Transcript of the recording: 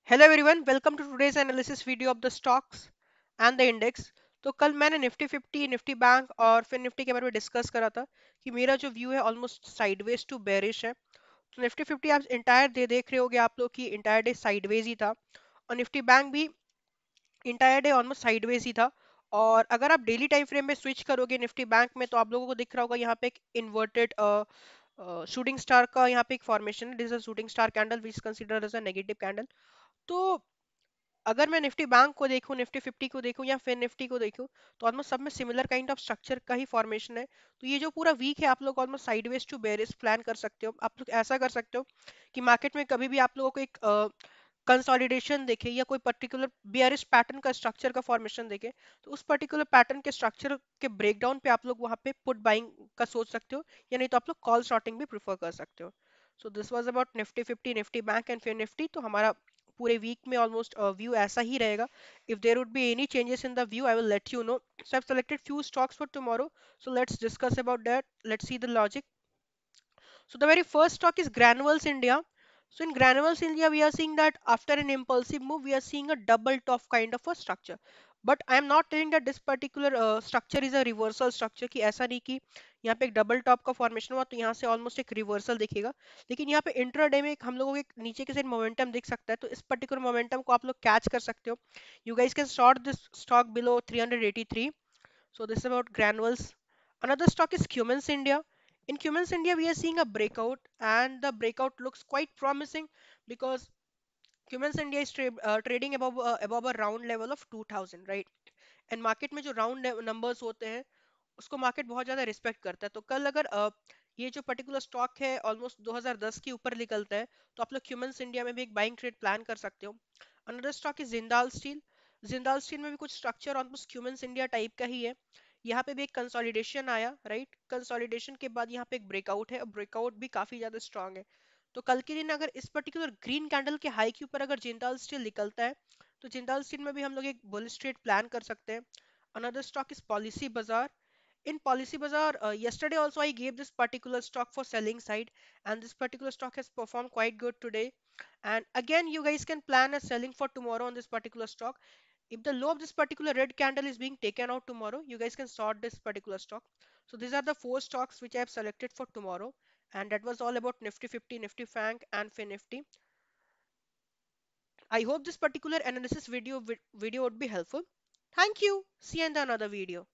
Hello everyone, welcome to today's analysis video of the stocks and the index. तो कल मैंने Nifty 50, Nifty bank और फिर Nifty के बारे में डिस्कस करा था कि मेरा जो व्यू है ऑलमोस्ट साइडवेज टू बेरिश है। तो निफ्टी 50 आप इंटायर डे देख रहे होगे आप लोग कि इंटायर डे साइडवेज ही था और निफ्टी बैंक भी इंटायर डे ऑलमोस्ट साइडवेज ही था। और अगर आप डेली टाइम फ्रेम में स्विच करोगे निफ्टी बैंक में तो आप लोगों को दिख रहा होगा यहाँ पे एक इन्वर्टेड शूटिंग स्टार का यहाँ पे एक फॉर्मेशन है। This is a shooting star candle which considered as a negative candle. तो अगर मैं निफ्टी बैंक को देखूं, निफ्टी 50 को देखूं या फिर निफ्टी को देखूं तो ऑलमोस्ट सब में सिमिलर काइंड ऑफ स्ट्रक्चर का ही फॉर्मेशन है। तो ये जो पूरा वीक है आप लोग almost sideways to bearish plan कर सकते हो। आप लोग ऐसा कर सकते हो कि मार्केट में कभी भी आप लोगों को एक कंसोलिडेशन देखे या कोई पर्टिकुलर बियरिश पैटर्न का स्ट्रक्चर का फॉर्मेशन देखे तो उस पर्टिकुलर पैटर्न के स्ट्रक्चर के ब्रेकडाउन पे आप लोग वहां पे पुट बाइंग का सोच सकते हो, या नहीं तो आप लोग कॉल शॉर्टिंग भी प्रेफर कर सकते हो। So this was about Nifty 50, Nifty bank and फिर निफ्टी। तो हमारा पूरे वीक में ऑलमोस्ट व्यू ऐसा ही रहेगा। If there would be any changes in the view I will let you know. So I have selected few stocks for tomorrow, so let's discuss about that. Let's see the logic. So the very first stock is Granules India. So in Granules India, we are seeing that after an impulsive move, we are seeing a double top kind of a structure. But I am not telling that this particular structure is a reversal structure, कि ऐसा नहीं कि यहाँ पे एक double top का formation हुआ तो यहाँ से ऑलमोस्ट एक रिवर्सल दिखेगा। लेकिन यहाँ पे इंट्राडे में एक हम लोगों को एक नीचे के साइड मोमेंटम दिख सकता है, तो इस पर्टिकुलर मोमेंटम को आप लोग कैच कर सकते हो। You guys can short this stock below 383. So this is about Granules. Another stock is Cummins India. In Cummins India, we are seeing a breakout, and the breakout looks quite promising because Cummins India is trading above a round level of 2000, right? And market में जो round numbers होते हैं उसको market बहुत ज्यादा respect करता है। तो कल अगर ये जो पर्टिकुलर स्टॉक है ऑलमोस्ट 2010 के ऊपर निकलता है तो आप लोग ह्यूमंस इंडिया में भी एक बाइंग ट्रेड प्लान कर सकते हो। Another stock is Jindal steel. Jindal steel में भी कुछ structure almost humans India type का ही है। यहाँ पे भी एक कंसोलिडेशन आया, राइट। कंसोलिडेशन के बाद यहाँ पे एक ब्रेकआउट है और ब्रेकआउट भी काफी ज्यादा स्ट्रांग है। तो कल के दिन अगर इस पर्टिकुलर ग्रीन कैंडल के हाई के ऊपर अगर जिंदाल स्टील निकलता है तो जिंदाल स्टील में भी हम लोग एक बुलिश ट्रेड प्लान कर सकते हैं। अनदर स्टॉक इज पॉलिसी बाजार। In Policy Bazaar, yesterday also I gave this particular stock for selling side, and this particular stock has performed quite good today. And again, you guys can plan a selling for tomorrow on this particular stock. If the low of this particular red candle is being taken out tomorrow, you guys can sort this particular stock. So these are the four stocks which I have selected for tomorrow, and that was all about Nifty 50, Nifty Frank, and Finifty. I hope this particular analysis video would be helpful. Thank you. See you in the another video.